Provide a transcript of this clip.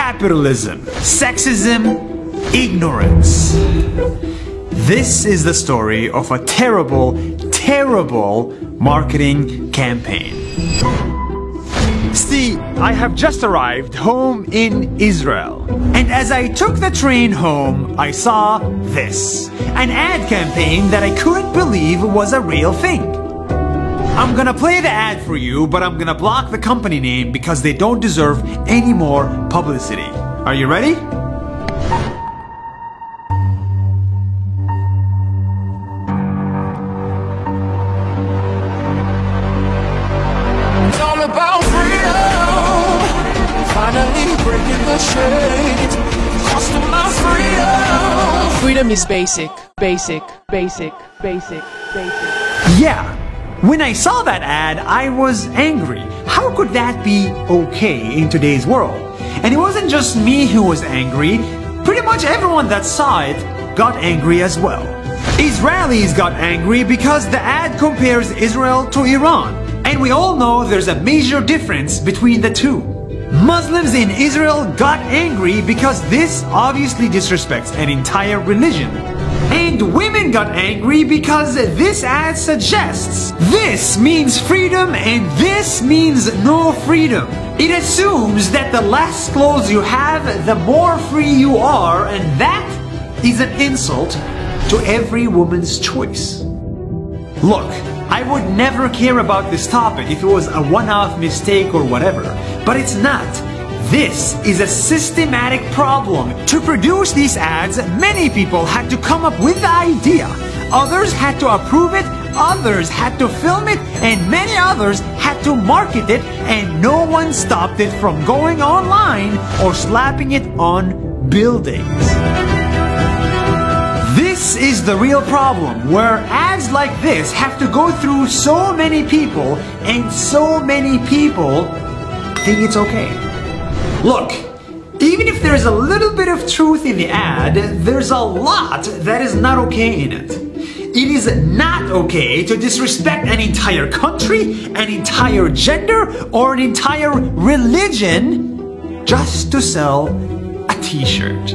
capitalism, sexism, ignorance. This is the story of a terrible, terrible marketing campaign. See, I have just arrived home in Israel. And as I took the train home, I saw this. An ad campaign that I couldn't believe was a real thing. I'm gonna play the ad for you, but I'm gonna block the company name because they don't deserve any more publicity. Are you ready? It's all about freedom. Finally breaking the chains. Cost of my freedom. Freedom is basic, basic, basic, basic, basic. Yeah. When I saw that ad, I was angry. How could that be okay in today's world? And it wasn't just me who was angry. Pretty much everyone that saw it got angry as well. Israelis got angry because the ad compares Israel to Iran. And we all know there's a major difference between the two. Muslims in Israel got angry because this obviously disrespects an entire religion. And women got angry because this ad suggests this means freedom and this means no freedom. It assumes that the less clothes you have, the more free you are, and that is an insult to every woman's choice. Look, I would never care about this topic if it was a one-off mistake or whatever, but it's not. This is a systematic problem. To produce these ads, many people had to come up with the idea. Others had to approve it, others had to film it, and many others had to market it, and no one stopped it from going online or slapping it on buildings. This is the real problem, where ads like this have to go through so many people, and so many people think it's okay. Look, even if there's a little bit of truth in the ad, there's a lot that is not okay in it. It is not okay to disrespect an entire country, an entire gender, or an entire religion just to sell a t-shirt.